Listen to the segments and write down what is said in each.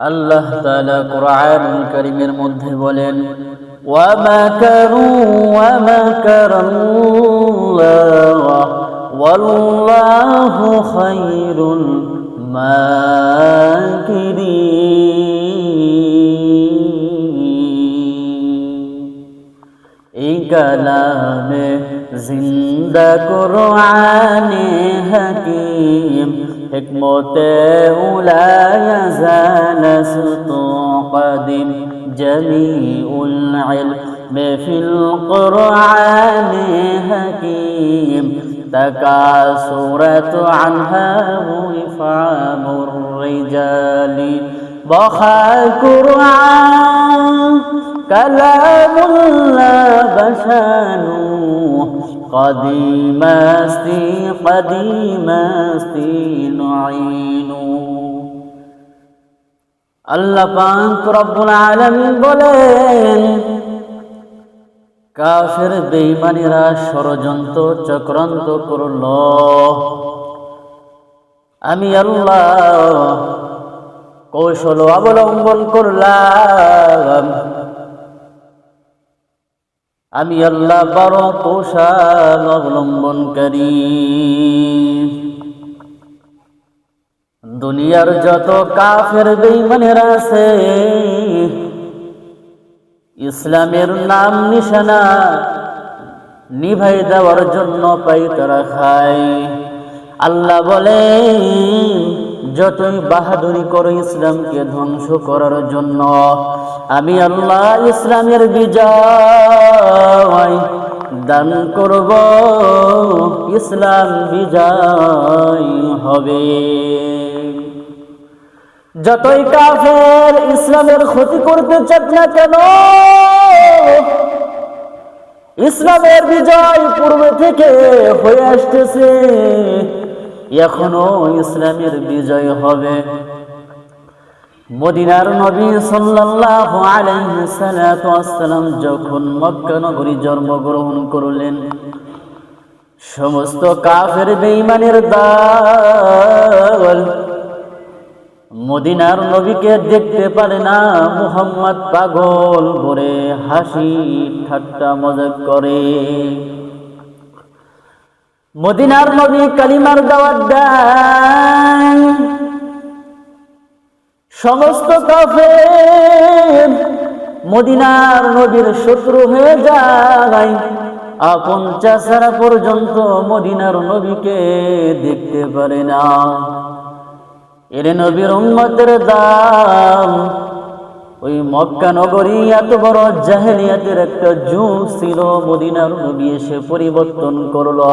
আল্লাহ তাআলা কুরআনুল কারীমের মধ্যে বলেন, ওয়া মাকারু ওয়া মাকারাল্লাহ ওয়াল্লাহু খায়রুল মাকিরিন। এই কালামে জিন্দা কুরআনে হাকিম হিকমতে উলা ইয়াজাল সুতুকাদিম জামিউল ইলমি ফিল কুরআনে হাকিম তাকাসুরাত আনহা ইফামুর রিজালি বখাল কুরআন কালামুল্লাহ বাশানু কদিমাস্তি নুঈনু। আল্লাহ পাক রব্বুল আলামিন বলেন, কাফের বেঈমানেরা ষড়যন্ত্র চক্রান্ত করল, আমি আল্লাহ কৌশল অবলম্বন করলাম। আমি আল্লাহ বড় কৌশল অবলম্বনকারী। দুনিয়ার যত কাফের বেঈমানেরা আছে, ইসলামের নাম নিশানা নিভাই দেওয়ার জন্য পাইতারা খায়। আল্লাহ বলেন, যতই বাহাদুরি করো ইসলামকে ধ্বংস করার জন্য, আমি আল্লাহ ইসলামের বিজয় দান করব, ইসলাম বিজয় হবে। যতই কাফের ইসলামের ক্ষতি করতে চাক না কেন, ইসলামের বিজয় পূর্বে থেকে হয়ে আসতেছে, এখনো ইসলামের বিজয় হবে। মদিনার নবী সাল্লাল্লাহু আলাইহি সাল্লাম যখন মক্কা নগরী জন্মগ্রহণ করলেন, সমস্ত কাফের বেঈমানের দল মদিনার নবীকে দেখতে পারে না, মুহাম্মদ পাগল করে হাসি ঠাট্টা মজাক করে। মদিনার নবী কালিমার দাওয়াত দেন, সমস্ত কাফের মদিনার নবীর শত্রু হয়ে যায়। আপন চাচারা পর্যন্ত মদিনার নবীকে দেখতে পারে না। এর নবীর উম্মতের দাম, ওই মক্কা নগরী এত বড় জাহেলিয়াতের একটা যুগ ছিল, মদিনার নবী এসে পরিবর্তন করলো।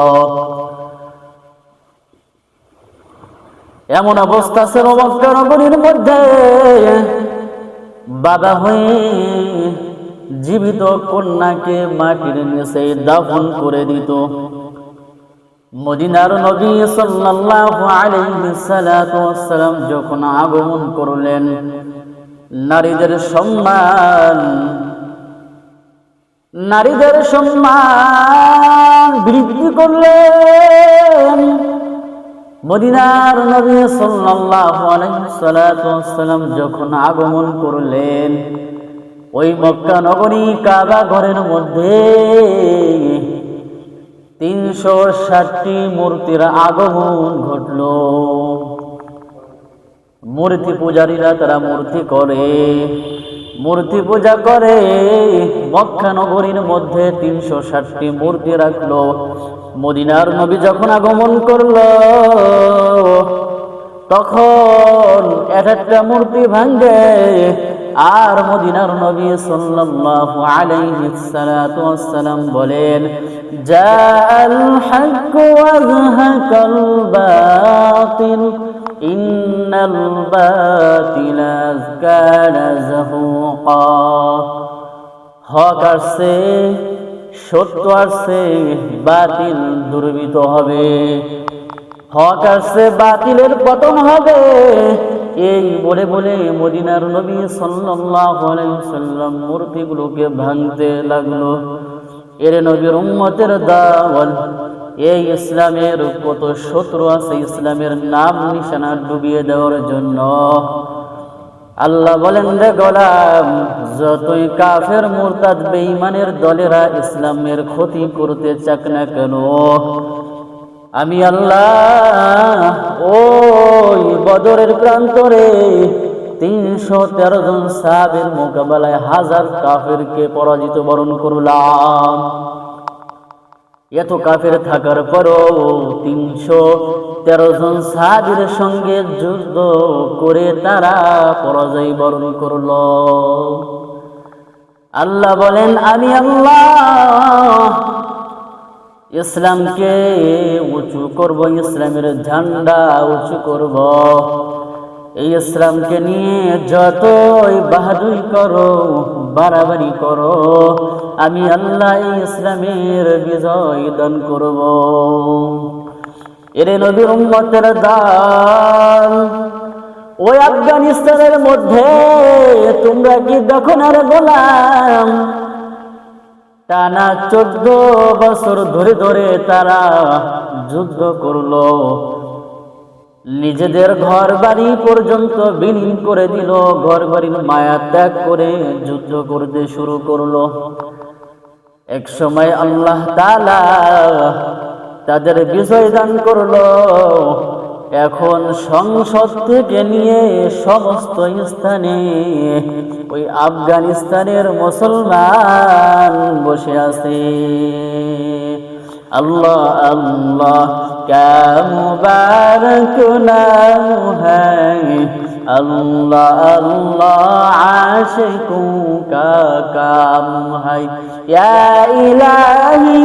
এমন অবস্থা ছিল মক্কা নগরীর মধ্যে, বাবা হয়ে জীবিত কন্যাকে মাটির নিচে দাফন করে দিত। মদিনার নবী সাল্লাল্লাহু আলাইহি সাল্লাম যখন আগমন করলেন, নারীদের সম্মান বৃদ্ধি করলেন। মদিনার নবী সাল্লাল্লাহু আলাইহি সাল্লাম যখন আগমন করলেন, ওই মক্কা নগরী কাবা ঘরের মধ্যে 360টি মূর্তির আগমন ঘটল। মূর্তি পূজারীরা তারা মূর্তি পূজা করে মক্কা নগরীর মধ্যে 360টি মূর্তি রাখলো। মদিনার নবী যখন আগমন করলো, তখন একটা মূর্তি ভাঙে, আর মদিনার নবী সাল্লাল্লাহু আলাইহি সাল্লাম বলেন, জাআল হক ওয়া যাহাকাল বাতিল ইন্নাল বাতিলা কানা যাহুকা। হক আসছে, সত্য আসছে, বাতিল দুর্বৃত হবে। হক আসছে, বাতিলের পতন হবে। এই বলে বলে মদিনার নবী সাল্লাল্লাহু আলাইহি ওয়াসাল্লাম মূর্তিগুলোকে ভাঙতে লাগলো। এর নবীর উম্মতের দাওয়াত, এই ইসলামের কত শত্রু আছে ইসলামের নাম নিশানা ডুবিয়ে দেওয়ার জন্য। আল্লাহ বলেন, রে গোলাম, যতই কাফের মুরতাদ বেঈমানের দলেরা ইসলামের ক্ষতি করতে চাক না কেন, আমি আল্লাহ ওই বদরের প্রান্তরে 313 জন সাহাবীর মোকাবেলায় 1000 কাফেরকে পরাজিত বরণ করলাম। এত কাফের থাকার পরও 313 জন সাহাবীর সঙ্গে যুদ্ধ করে তারা পরাজয় বরণ করল। আল্লাহ বলেন, আমি আল্লাহ ইসলামকে উঁচু করব, ইসলামের ঝান্ডা উঁচু করব। এই ইসলামকে নিয়ে যতই বাহাদুরি করো, বাড়াবাড়ি করো, আমি আল্লাহ এই ইসলামের বিজয় দান করব। এরে নবীর উম্মতের দল, ওই আফগানিস্তানের মধ্যে তোমরা কি দেখো না রে গোলাম, টানা 14 বছর ধরে ধরে তারা যুদ্ধ করলো, নিজেদের ঘর বাড়ি পর্যন্ত বিলীন করে দিল, ঘর বাড়ির মায়া ত্যাগ করে যুদ্ধ করতে শুরু করলো। এক সময় আল্লাহ তাআলা তাদের বিজয় দান করলো। এখন সংসদ থেকে নিয়ে সমস্ত স্থানে ওই আফগানিস্তানের মুসলমান বসে আছে। আল্লাহ আল্লাহ ক্যা মুবারক নাম হ্যায়, আল্লাহ আল্লাহ আশিকু কা কাম হ্যায়, ইয়া ইলাহি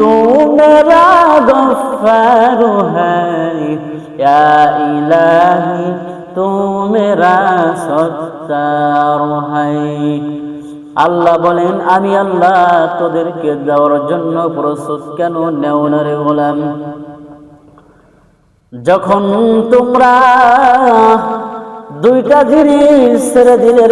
তু মেরা গফফার হ্যায়, ইয়া ইলাহি তু মেরা সত্তার হ্যায়। আল্লাহ বলেন, আমি আল্লাহ তোদেরকে দেওয়ার জন্য প্রস্তুত কেন নেও না রে গোলাম? যখন তোমরা দুইটা জিনিস ছেড়ে দিলে